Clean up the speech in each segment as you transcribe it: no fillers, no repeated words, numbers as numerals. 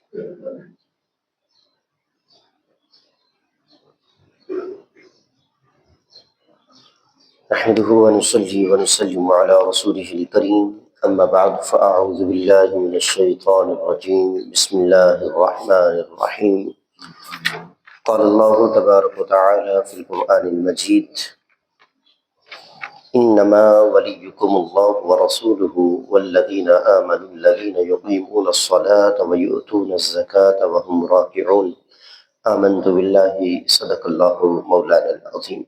نحمده ونصلي ونسلم على رسوله الكريم أما بعد فأعوذ بالله من الشيطان الرجيم بسم الله الرحمن الرحيم قال الله تبارك وتعالى في القرآن المجيد إنما وليكم الله ورسوله والذين آمنوا الذين يقيمون الصلاة ويؤتون الزكاة وهم راكعون آمنت بالله صدق الله مولانا العظيم۔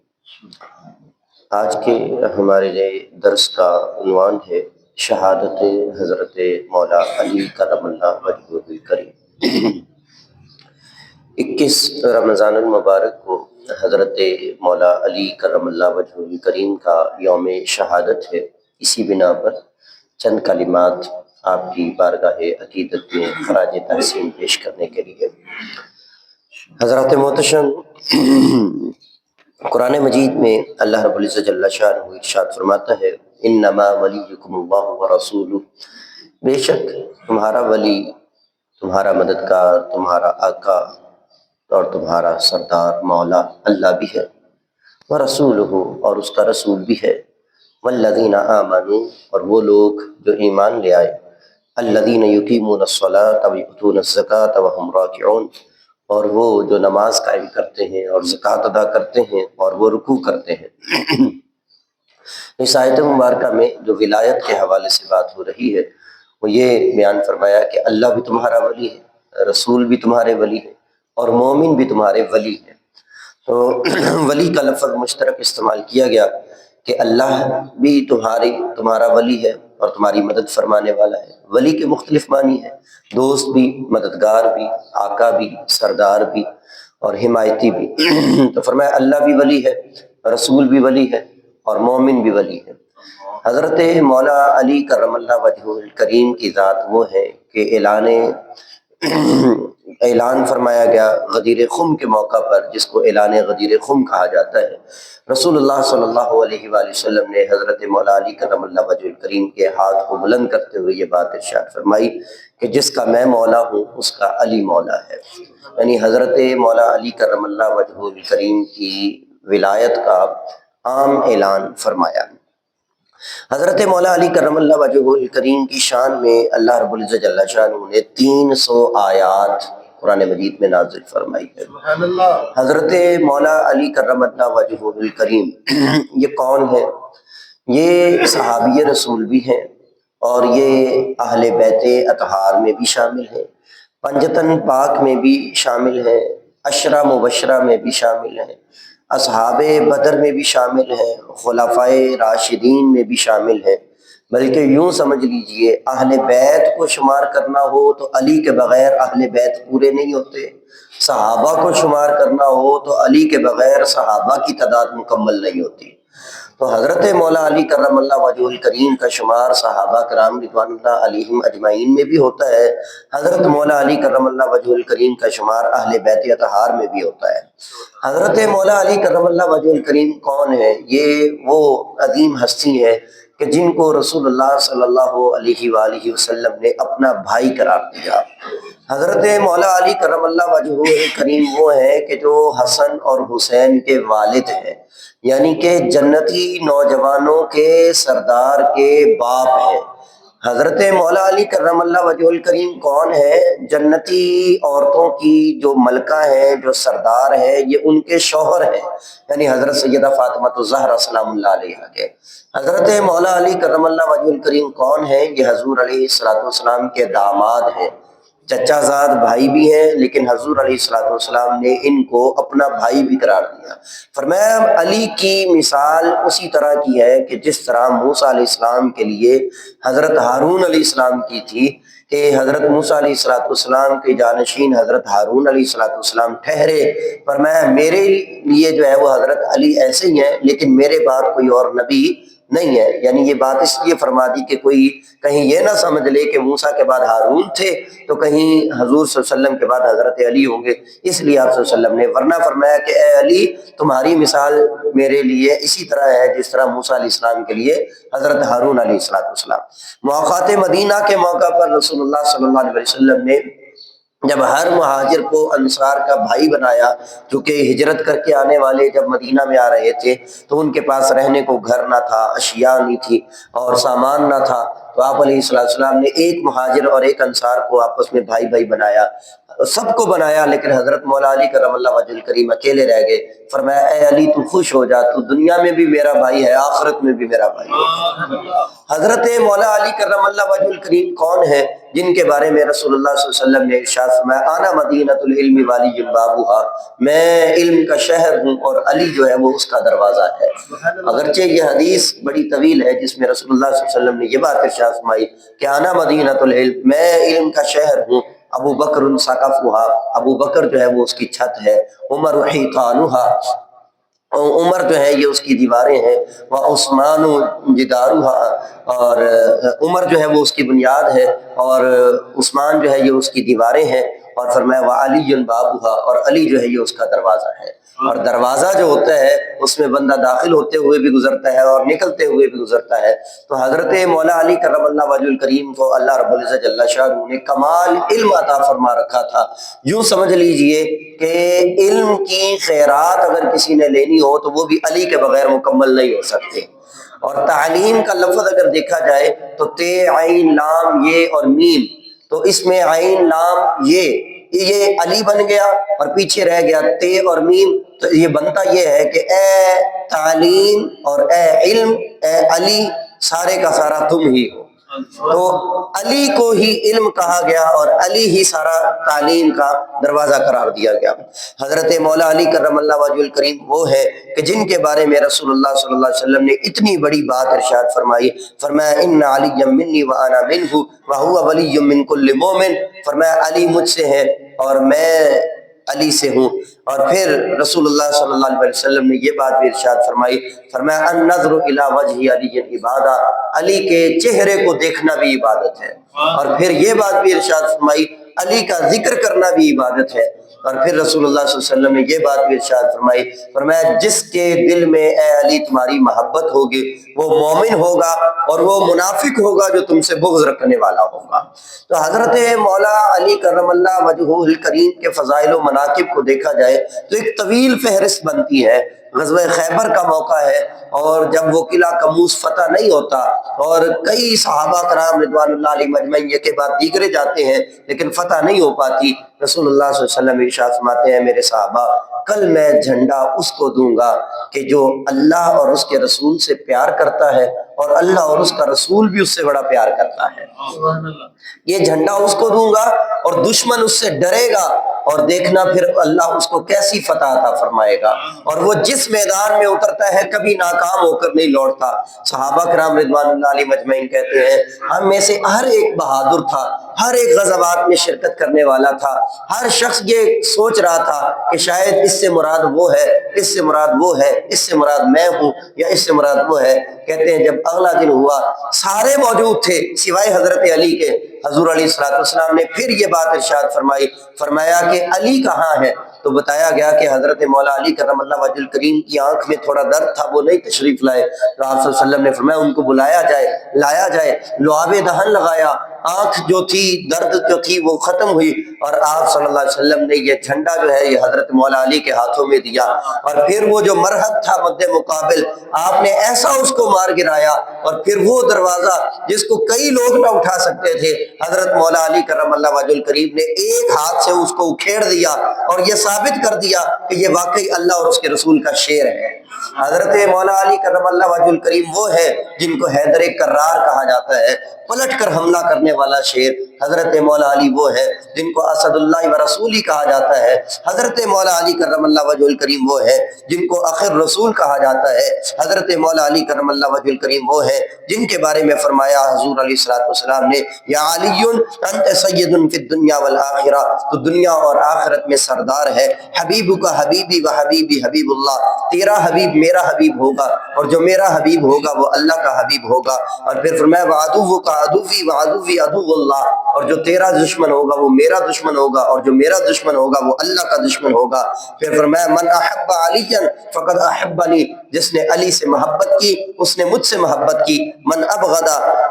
آج کے ہمارے درس کا عنوان ہے شہادت حضرت مولا علی کرم اللہ وجہہ الکریم۔ 21 رمضان المبارک کو حضرت مولا علی کرم اللہ وجہہ الکریم کا یوم شہادت ہے۔ اسی بنا پر چند کلمات آپ کی بارگاہ عقیدت میں خراج تحسین پیش کرنے کے لیے۔ حضرات محتشم، قرآن مجید میں اللہ رب العزت جل شانہ ارشاد فرماتا ہے انما ولیکم اللہ ورسولہ، بے شک تمہارا ولی، تمہارا مددگار، تمہارا آقا اور تمہارا سردار مولا اللہ بھی ہے، ورسولہ اور اس کا رسول بھی ہے، والذین آمنوا اور وہ لوگ جو ایمان لے آئے، الذین یقیمون الصلاۃ ویؤتون الزکاۃ وہم راکعون، اور وہ جو نماز قائم کرتے ہیں اور زکوٰۃ ادا کرتے ہیں اور وہ رکوع کرتے ہیں۔ اس آیت مبارکہ میں جو ولایت کے حوالے سے بات ہو رہی ہے وہ یہ بیان فرمایا کہ اللہ بھی تمہارا ولی ہے، رسول بھی تمہارے ولی ہے اور مومن بھی تمہارے ولی ہے۔ تو ولی کا لفظ مشترک استعمال کیا گیا کہ اللہ بھی تمہارا ولی ہے اور تمہاری مدد فرمانے والا ہے۔ ولی کے مختلف معنی ہیں، دوست بھی، مددگار بھی، آقا بھی، سردار بھی اور حمایتی بھی۔ تو فرمایا اللہ بھی ولی ہے، رسول بھی ولی ہے اور مومن بھی ولی ہے۔ حضرت مولا علی کرم اللہ وجہہ الکریم کی ذات وہ ہے کہ اعلان فرمایا گیا غدیر خم کے موقع پر، جس کو اعلان غدیر خم کہا جاتا ہے۔ رسول اللہ صلی اللہ علیہ وآلہ وسلم نے حضرت مولا علی کرم اللہ وجہہ الکریم کے ہاتھ کو بلند کرتے ہوئے یہ بات ارشاد فرمائی کہ جس کا میں مولا ہوں اس کا علی مولا ہے، یعنی حضرت مولا علی کرم اللہ وجہہ الکریم کی ولایت کا عام اعلان فرمایا۔ حضرت مولا علی کرم اللہ وجہہ الکریم کی شان میں اللہ رب العزت جل شانہ نے 300 آیات قرآن مجید میں نازل فرمائی ہے۔ حضرت مولا علی کرم اللہ وجہہ الکریم یہ کون ہے؟ یہ صحابی رسول بھی ہیں اور یہ اہل بیت اطہار میں بھی شامل ہیں، پنجتن پاک میں بھی شامل ہیں، عشرہ مبشرہ میں بھی شامل ہیں، اصحاب بدر میں بھی شامل ہیں، خلفائے راشدین میں بھی شامل ہیں، بلکہ یوں سمجھ لیجئے اہل بیت کو شمار کرنا ہو تو علی کے بغیر اہل بیت پورے نہیں ہوتے، صحابہ کو شمار کرنا ہو تو علی کے بغیر صحابہ کی تعداد مکمل نہیں ہوتی۔ تو حضرت مولا علی کرم اللہ وجہہ الکریم کا شمار صحابہ کرام رضوان اللہ علیہم اجمعین میں بھی ہوتا ہے، حضرت مولا علی کرم اللہ وجہہ الکریم کا شمار اہل بیت اطہار میں بھی ہوتا ہے۔ حضرت مولا علی کرم اللہ وجہہ الکریم کون ہے؟ یہ وہ عظیم ہستی ہے کہ جن کو رسول اللہ صلی اللہ علیہ وآلہ وسلم نے اپنا بھائی قرار دیا۔ حضرت مولا علی کرم اللہ وجہہ الکریم وہ ہے کہ جو حسن اور حسین کے والد ہیں، یعنی کہ جنتی نوجوانوں کے سردار کے باپ ہیں۔ حضرت مولا علی کرم اللہ وجہہ الکریم کون ہے؟ جنتی عورتوں کی جو ملکہ ہیں، جو سردار ہیں، یہ ان کے شوہر ہیں، یعنی حضرت سیدہ فاطمہ الزہرا سلام اللہ علیہا کے۔ حضرت مولا علی کرم اللہ وجہہ الکریم کون ہے؟ یہ حضور علیہ السلام کے داماد ہیں، چچا زاد بھائی بھی ہیں، لیکن حضور علیہ السلام نے ان کو اپنا بھائی بھی قرار دیا۔ فرمایا علی کی مثال اسی طرح کی ہے کہ جس طرح موسیٰ علیہ السلام کے لیے حضرت ہارون علیہ السلام کی تھی، کہ حضرت موسیٰ علیہ السلام کے جانشین حضرت ہارون علیہ السلام ٹھہرے، فرمایا میرے لیے جو ہے وہ حضرت علی ایسے ہی ہیں، لیکن میرے بعد کوئی اور نبی نہیں ہے۔ یعنی یہ بات اس لیے فرما دی کہ کوئی کہیں یہ نہ سمجھ لے کہ موسیٰ کے بعد ہارون تھے تو کہیں حضور صلی اللہ علیہ وسلم کے بعد حضرت علی ہوں گے، اس لیے آپ صلی اللہ علیہ وسلم نے ورنہ فرمایا کہ اے علی تمہاری مثال میرے لیے اسی طرح ہے جس طرح موسیٰ علیہ السلام کے لیے حضرت ہارون علیہ السلام۔ مواقعات مدینہ کے موقع پر رسول اللہ صلی اللہ علیہ وسلم نے جب ہر مہاجر کو انصار کا بھائی بنایا، چونکہ ہجرت کر کے آنے والے جب مدینہ میں آ رہے تھے تو ان کے پاس رہنے کو گھر نہ تھا، اشیاء نہیں تھی اور سامان نہ تھا، تو آپ علیہ السلام نے ایک مہاجر اور ایک انصار کو آپس میں بھائی بھائی بنایا، سب کو بنایا، لیکن حضرت مولا علی کرم اللہ وجہ الکریم اکیلے رہ گئے۔ فرمایا اے علی تو خوش ہو جا، تو دنیا میں بھی میرا بھائی ہے، آخرت میں بھی میرا بھائی ہے۔ حضرت مولا علی کرم اللہ وجہ الکریم کون ہے؟ جن کے بارے میں رسول اللہ صلی اللہ علیہ وسلم نے ارشاد فرمایا انا مدینۃ العلم والی بابھا، میں علم کا شہر ہوں اور علی جو ہے وہ اس کا دروازہ ہے۔ اگرچہ یہ حدیث بڑی طویل ہے جس میں رسول اللہ صلی اللہ علیہ وسلم نے یہ بات ارشاد فرمائی کہ انا مدینۃ العلم، میں علم کا شہر ہوں، ابو بکر سقفھا، ابو بکر جو ہے وہ اس کی چھت ہے، عمر حیطانھا، عمر جو ہے یہ اس کی دیواریں ہیں، وعثمان جدارھا، اور عمر جو ہے وہ اس کی بنیاد ہے، اور عثمان جو ہے یہ اس کی دیواریں ہیں، اور فرمایا وعلی بابھا، اور علی جو ہے یہ اس کا دروازہ ہے۔ اور دروازہ جو ہوتا ہے اس میں بندہ داخل ہوتے ہوئے بھی گزرتا ہے اور نکلتے ہوئے بھی گزرتا ہے۔ تو حضرت مولا علی کرم اللہ وجہ الکریم کو اللہ رب العزت جل شانہ نے کمال علم عطا فرما رکھا تھا۔ یوں سمجھ لیجئے کہ علم کی خیرات اگر کسی نے لینی ہو تو وہ بھی علی کے بغیر مکمل نہیں ہو سکتے۔ اور تعلیم کا لفظ اگر دیکھا جائے تو تے عین لام یہ اور میم، تو اس میں عین لام یہ علی بن گیا اور پیچھے رہ گیا تے اور میم، تو یہ بنتا یہ ہے کہ اے تعلیم اور اے علم، اے علی، سارے کا سارا تم ہی ہو۔ تو علی کو ہی علم کہا گیا اور علی ہی سارا تعلیم کا دروازہ قرار دیا گیا۔ حضرت مولا علی کرم اللہ وجہ الکریم وہ ہے کہ جن کے بارے میں رسول اللہ صلی اللہ علیہ وسلم نے اتنی بڑی بات ارشاد فرمائی، فرمایا ان علی منی وانا منہ وہو ولی من کل مومن، فرمایا علی مجھ سے ہے اور میں علی سے ہوں۔ اور پھر رسول اللہ صلی اللہ علیہ وسلم نے یہ بات بھی ارشاد فرمائی، فرمایا النظر الی وجہ علی عبادہ، علی کے چہرے کو دیکھنا بھی عبادت ہے۔ اور پھر یہ بات بھی ارشاد فرمائی علی کا ذکر کرنا بھی عبادت ہے۔ اور پھر رسول اللہ صلی اللہ علیہ وسلم نے یہ بات بھی ارشاد فرمائی، فرمایا جس کے دل میں اے علی تمہاری محبت ہوگی وہ مومن ہوگا اور وہ منافق ہوگا جو تم سے بغض رکھنے والا ہوگا۔ تو حضرت مولا علی کرم اللہ وجہہ الکریم کے فضائل و مناقب کو دیکھا جائے تو ایک طویل فہرست بنتی ہے۔ غزوہ خیبر کا موقع ہے اور جب وہ قلعہ کموس فتح نہیں ہوتا اور کئی صحابہ کرام رضوان اللہ علیہم اجمعین کے بعد دیگرے جاتے ہیں لیکن فتح نہیں ہو پاتی، رسول اللہ صلی اللہ علیہ وسلم ارشاد فرماتے ہیں میرے صحابہ کل میں جھنڈا اس کو دوں گا کہ جو اللہ اور اس کے رسول سے پیار کرتا ہے اور اللہ اور اس کا رسول بھی اس سے بڑا پیار کرتا ہے۔ یہ جھنڈا اس کو دوں گا اور دشمن اس سے ڈرے گا، اور دیکھنا پھر اللہ اس کو کیسی فتح عطا فرمائے گا۔ اور وہ جس میدان میں اترتا ہے کبھی ناکام ہو کر نہیں لوٹتا۔ صحابہ کرام رضوان اللہ علیہم اجمعین کہتے ہیں ہم میں سے ہر ایک بہادر تھا، ہر ایک غزوات میں شرکت کرنے والا تھا، ہر شخص یہ سوچ رہا تھا کہ شاید اس سے مراد وہ ہے، اس سے مراد وہ ہے، اس سے مراد میں ہوں یا اس سے مراد وہ ہے۔ کہتے ہیں جب اگلا دن ہوا سارے موجود تھے سوائے حضرت علی کے، حضور علیہ الصلوۃ والسلام نے پھر یہ بات ارشاد فرمائی، فرمایا کہ علی کہاں ہے؟ تو بتایا گیا کہ حضرت مولا علی کرم اللہ وجہ الکریم کی آنکھ میں تھوڑا درد تھا، وہ نہیں تشریف لائے، تو آپ صلی اللہ علیہ وسلم نے فرمایا ان کو بلایا جائے، لایا جائے، لعاب دہن لگایا، آنکھ جو تھی درد جو تھی وہ ختم ہوئی، اور آپ صلی اللہ علیہ وسلم نے یہ جھنڈا جو ہے یہ حضرت مولا علی کے ہاتھوں میں دیا، اور پھر وہ جو مرحب تھا مد مقابل آپ نے ایسا اس کو مار گرایا، اور پھر وہ دروازہ جس کو کئی لوگ نہ اٹھا سکتے تھے حضرت مولا علی کرم اللہ وجہ الکریم نے ایک ہاتھ سے اس کو اکھیڑ دیا اور یہ ثابت کر دیا کہ یہ واقعی اللہ اور اس کے رسول کا شعر ہے۔ حضرت مولا علی کرم اللہ وجہ الکریم وہ ہے جن کو حیدر کرار کہا جاتا ہے، پلٹ کر حملہ کرنے والا شیر۔ حضرت مولا علی وہ ہے جن کو اسد اللہ و رسولی کہا جاتا ہے۔ حضرت مولا علی کرم اللہ وجہ الکریم وہ ہے جن کو اخر رسول کہا جاتا ہے۔ حضرت مولا علی کرم اللہ وجہ الکریم وہ ہے جن کے بارے میں فرمایا حضور علیہ الصلوۃ والسلام نے یا علی انت سید فی الدنیا والآخرہ، تو دنیا اور آخرت میں سردار ہے۔ حبیب کا حبیبی و حبیبی حبیب اللہ، تیرا حبیب میرا حبیب ہوگا اور جو میرا حبیب ہوگا وہ اللہ کا حبیب ہوگا۔ اور پھر فرمایا وعدو کا عدوی وعدوی عدو اللہ، اور جو تیرا دشمن ہوگا وہ میرا دشمن ہوگا، اور جو میرا دشمن ہوگا وہ اللہ کا دشمن ہوگا۔ پھر فرمایا من احب علی فقد احبنی، جس نے علی سے محبت کی اس نے مجھ سے محبت کی۔ من ابغض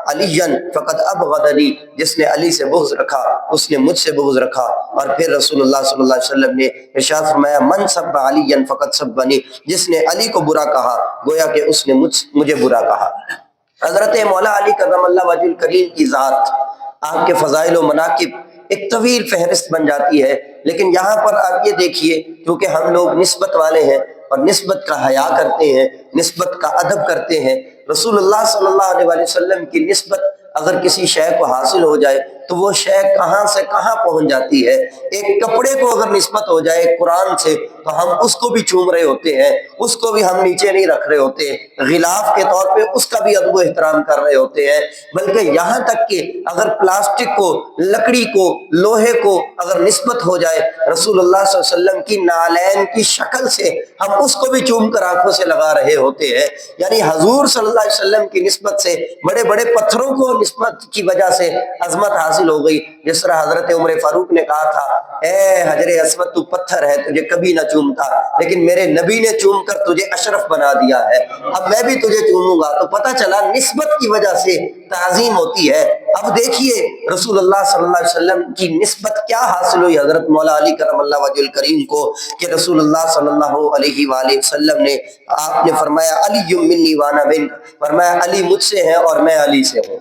علی فقد ابغضنی، جس نے علی سے بغض رکھا اس نے مجھ سے بغض رکھا۔ اور پھر رسول اللہ صلی اللہ علیہ وسلم نے ارشاد فرمایا من سب علی فقد سبنی، جس نے علی کو برا کہا گویا کہ اس نے مجھے برا کہا۔ حضرت مولا علی کرم اللہ وجہ الکریم کی ذات، آپ کے فضائل و مناقب ایک طویل فہرست بن جاتی ہے، لیکن یہاں پر آپ یہ دیکھیے کیونکہ ہم لوگ نسبت والے ہیں اور نسبت کا حیا کرتے ہیں، نسبت کا ادب کرتے ہیں۔ رسول اللہ صلی اللہ علیہ وسلم کی نسبت اگر کسی شے کو حاصل ہو جائے تو وہ شے کہاں سے کہاں پہنچ جاتی ہے۔ ایک کپڑے کو اگر نسبت ہو جائے قرآن سے تو ہم اس کو بھی چوم رہے ہوتے ہیں، اس کو بھی ہم نیچے نہیں رکھ رہے ہوتے، غلاف کے طور پہ اس کا بھی ادب و احترام کر رہے ہوتے ہیں، بلکہ یہاں تک کہ اگر پلاسٹک کو، لکڑی کو، لوہے کو اگر نسبت ہو جائے رسول اللہ صلی اللہ علیہ وسلم کی نالین کی شکل سے، ہم اس کو بھی چوم کر آنکھوں سے لگا رہے ہوتے ہیں۔ یعنی حضور صلی اللہ علیہ وسلم کی نسبت سے بڑے بڑے پتھروں کو نسبت کی وجہ سے عظمت حاصل ہو گئی۔ جس طرح حضرت عمر فاروق نے کہا تھا اے حجر اسود تو پتھر ہے تجھے کبھی نہ چومتا، لیکن میرے نبی نے چوم کر تجھے اشرف بنا دیا ہے، اب میں بھی تجھے چوموں گا۔ تو پتہ چلا نسبت کی وجہ سے تعظیم ہوتی ہے۔ اب دیکھیے رسول اللہ صلی اللہ علیہ وسلم کی نسبت کیا حاصل ہوئی حضرت مولا علی کرم اللہ وجہ الکریم کو کہ رسول اللہ صلی اللہ علیہ وآلہ وسلم نے، آپ نے فرمایا علی منی وانا منک، فرمایا علی مجھ سے ہے اور میں علی سے ہوں۔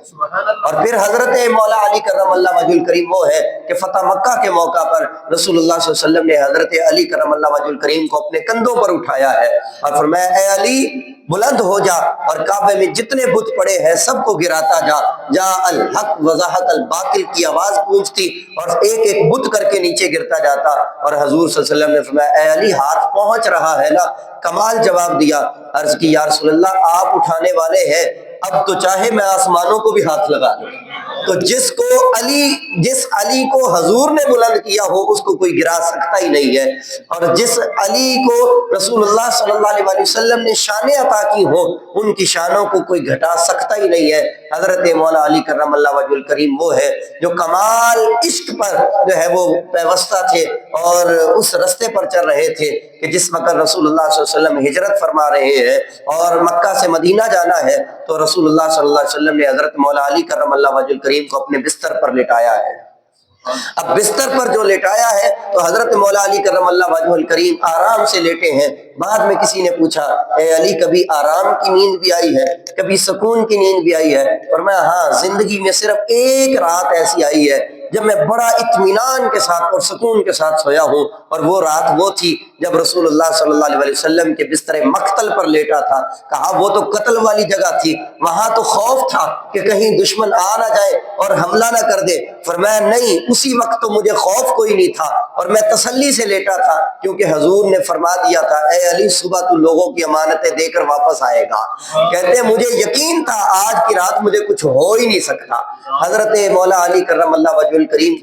اور پھر حضرت مولا علی کرم اللہ وجہ الکریم وہ ہے کہ فتح مکہ کے موقع پر رسول اللہ صلی اللہ علیہ وسلم نے حضرت علی کرم اللہ وجہ الکریم کو اپنے کندھوں پر اٹھایا ہے اور فرمایا اے علی بلند ہو جا اور کعبے میں جتنے بت پڑے ہیں سب کو گراتا جا۔ جا الحق وضاحت الباطل کی آواز گونجتی اور ایک ایک بت کر کے نیچے گرتا جاتا، اور حضور صلی اللہ علیہ وسلم نے فرمایا اے علی ہاتھ پہنچ رہا ہے نا؟ کمال جواب دیا۔ عرض کی یا رسول اللہ آپ اٹھانے والے ہیں، اب تو چاہے میں آسمانوں کو بھی ہاتھ لگا دوں۔ تو جس علی کو حضور نے بلند کیا ہو اس کو کوئی گرا سکتا ہی نہیں ہے، اور جس علی کو رسول اللہ صلی اللہ علیہ وسلم نے شانیں عطا کی ہو ان کی شانوں کو کوئی گھٹا سکتا ہی نہیں ہے۔ حضرت مولا علی کرم اللہ وجہ الکریم وہ ہے جو کمال عشق پر جو ہے وہ پیوستہ تھے اور اس رستے پر چل رہے تھے کہ جس وقت رسول اللہ صلی اللہ علیہ وسلم ہجرت فرما رہے ہیں اور مکہ سے مدینہ جانا ہے تو رسول اللہ صلی اللہ علیہ وسلم نے حضرت مولا علی کرم اللہ وجہ الکریم کو اپنے بستر پر لٹایا ہے۔ اب بستر پر جو لٹایا ہے تو حضرت مولا علی کرم اللہ وجہ الکریم آرام سے لیٹے ہیں۔ بعد میں کسی نے پوچھا اے علی کبھی آرام کی نیند بھی آئی ہے، کبھی سکون کی نیند بھی آئی ہے؟ فرمایا ہاں، زندگی میں صرف ایک رات ایسی آئی ہے جب میں بڑا اطمینان کے ساتھ اور سکون کے ساتھ سویا ہوں، اور وہ رات وہ تھی جب رسول اللہ صلی اللہ علیہ وسلم کے بستر مقتل پر لیٹا تھا۔ کہا وہ تو قتل والی جگہ تھی، وہاں تو خوف تھا کہ کہیں دشمن آ نہ جائے اور حملہ نہ کر دے۔ فرمایا نہیں، اسی وقت تو مجھے خوف کوئی نہیں تھا اور میں تسلی سے لیٹا تھا کیونکہ حضور نے فرما دیا تھا اے علی صبح تو لوگوں کی امانتیں دے کر واپس آئے گا۔ کہتے ہیں مجھے یقین تھا آج کی رات مجھے کچھ ہو ہی نہیں سکتا۔ حضرت مولا علی کرم اللہ وجہ الکریم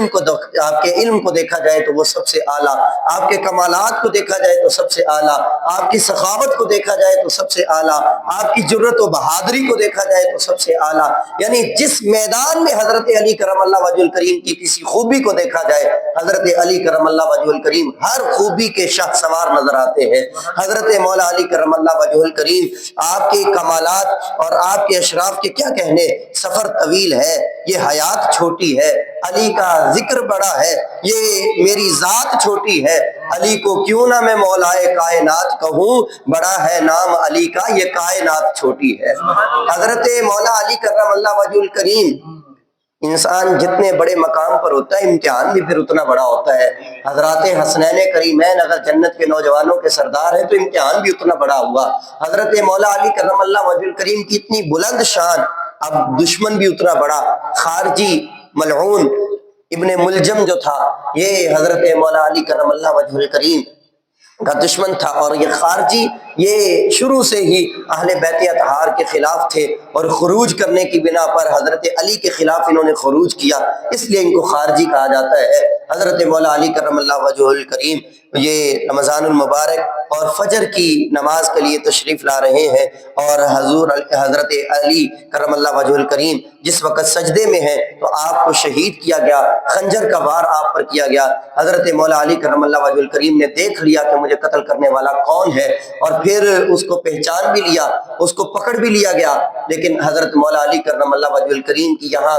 کو آپ کے علم کو دیکھا جائے تو وہ سب سے اعلیٰ، آپ کے کمالات کو دیکھا جائے تو سب سے اعلیٰ، آپ کی سخاوت کو دیکھا جائے تو سب سے اعلیٰ، آپ کی جرت و بہادری کو دیکھا جائے تو سب سے اعلیٰ۔ یعنی جس میدان میں حضرت علی کرم اللہ وجہ الکریم کی کسی خوبی کو دیکھا جائے حضرت علی کرم اللہ وجہ الکریم ہر خوبی کے شاہ سوار نظر آتے ہیں۔ حضرت مولا علی کرم اللہ وجہ الکریم آپ کے کمالات اور آپ کے اشراف کے کیا کہنے، سفر طویل ہے، یہ حیات چھوٹی ہے، علی کا ذکر بڑا ہے، یہ میری ذات چھوٹی ہے، علی کو کیوں نہ میں مولائے کائنات کہوں، بڑا ہے نام علی کا یہ کائنات چھوٹی ہے۔ حضرت مولا علی کرم اللہ وجہ الکریم، انسان جتنے بڑے مقام پر ہوتا ہے امتحان بھی پھر اتنا بڑا ہوتا ہے۔ حضرات حسنین کریمین اگر جنت کے نوجوانوں کے سردار ہیں تو امتحان بھی اتنا بڑا ہوا۔ حضرت مولا علی کرم اللہ وجہ الکریم کی اتنی بلند شان، اب دشمن بھی اتنا بڑا، خارجی ملعون ابن ملجم جو تھا یہ حضرت مولا علی کرم اللہ وجہ الکریم کا دشمن تھا، اور یہ خارجی یہ شروع سے ہی اہل بیت اطہار کے خلاف تھے اور خروج کرنے کی بنا پر حضرت علی کے خلاف انہوں نے خروج کیا، اس لیے ان کو خارجی کہا جاتا ہے۔ حضرت مولا علی کرم اللہ وجہہ الکریم یہ رمضان المبارک اور فجر کی نماز کے لیے تشریف لا رہے ہیں، اور حضرت علی کرم اللہ وجہہ الکریم جس وقت سجدے میں ہیں تو آپ کو شہید کیا گیا، خنجر کا وار آپ پر کیا گیا۔ حضرت مولا علی کرم اللہ وجہہ الکریم نے دیکھ لیا کہ مجھے قتل کرنے والا کون ہے، اور پھر اس کو پہچان بھی لیا، اس کو پکڑ بھی لیا گیا۔ لیکن حضرت مولا علی کرم اللہ وجہہ الکریم کی یہاں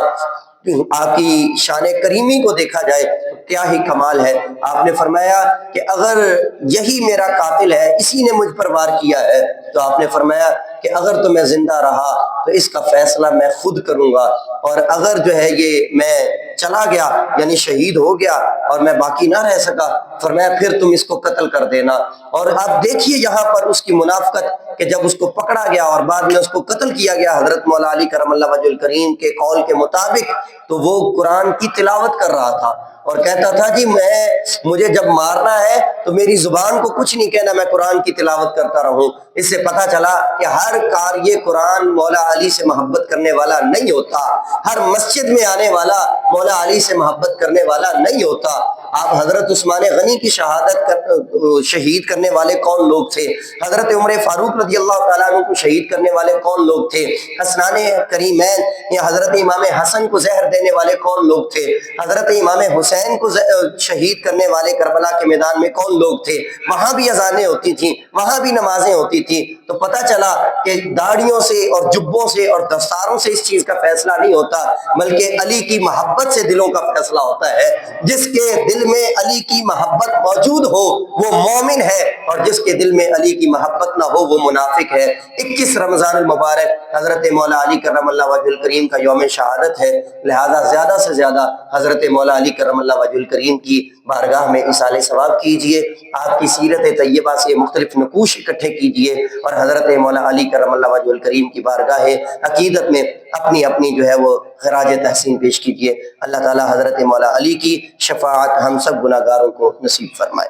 آپ کی شان کریمی کو دیکھا جائے تو کیا ہی کمال ہے۔ آپ نے فرمایا کہ اگر یہی میرا قاتل ہے، اسی نے مجھ پر وار کیا ہے، تو آپ نے فرمایا کہ اگر تو میں زندہ رہا تو اس کا فیصلہ میں خود کروں گا، اور اگر جو ہے یہ میں چلا گیا یعنی شہید ہو گیا اور میں باقی نہ رہ سکا، فرمایا پھر تم اس کو قتل کر دینا۔ اور آپ دیکھیے یہاں پر اس کی منافقت کہ جب اس کو پکڑا گیا اور بعد میں اس کو قتل کیا گیا حضرت مولا علی کرم اللہ وجہہ الکریم کے قول کے مطابق، تو وہ قرآن کی تلاوت کر رہا تھا اور کہتا تھا جی مجھے جب مارنا ہے تو میری زبان کو کچھ نہیں کہنا، میں قرآن کی تلاوت کرتا رہوں۔ اس سے پتہ چلا کہ ہر قاری قرآن مولا علی سے محبت کرنے والا نہیں ہوتا، ہر مسجد میں آنے والا مولا علی سے محبت کرنے والا نہیں ہوتا۔ آپ حضرت عثمان غنی کی شہید کرنے والے کون لوگ تھے؟ حضرت عمر فاروق رضی اللہ تعالیٰ عنہ کو شہید کرنے والے کون لوگ تھے؟ حسنان کریمین یا حضرت امام حسن کو زہر دینے والے کون لوگ تھے؟ حضرت امام حسین کو شہید کرنے والے کربلا کے میدان میں کون لوگ تھے؟ وہاں بھی اذانیں ہوتی تھیں، وہاں بھی نمازیں ہوتی تھیں۔ تو پتہ چلا کہ داڑھیوں سے اور جبوں سے اور دستاروں سے اس چیز کا فیصلہ نہیں ہوتا، بلکہ علی کی محبت سے دلوں کا فیصلہ ہوتا ہے۔ جس کے دل میں علی کی محبت موجود ہو وہ مومن ہے، اور جس کے دل میں علی کی محبت نہ ہو وہ منافق ہے۔ 21 رمضان المبارک حضرت مولا علی کرم اللہ وجہہ الکریم کا یوم شہادت ہے، لہذا زیادہ سے زیادہ حضرت مولا علی کرم اللہ وجہہ الکریم کی بارگاہ میں اصال ثواب کیجئے، آپ کی سیرت طیبہ سے مختلف نقوش اکٹھے کیجئے، اور حضرت مولا علی کرم اللہ وجہہ الکریم کی بارگاہ عقیدت میں اپنی اپنی جو ہے وہ خراج تحسین پیش کیجئے۔ اللہ تعالی حضرت مولا علی کی شفاعت ہم سب گناہگاروں کو نصیب فرمائے۔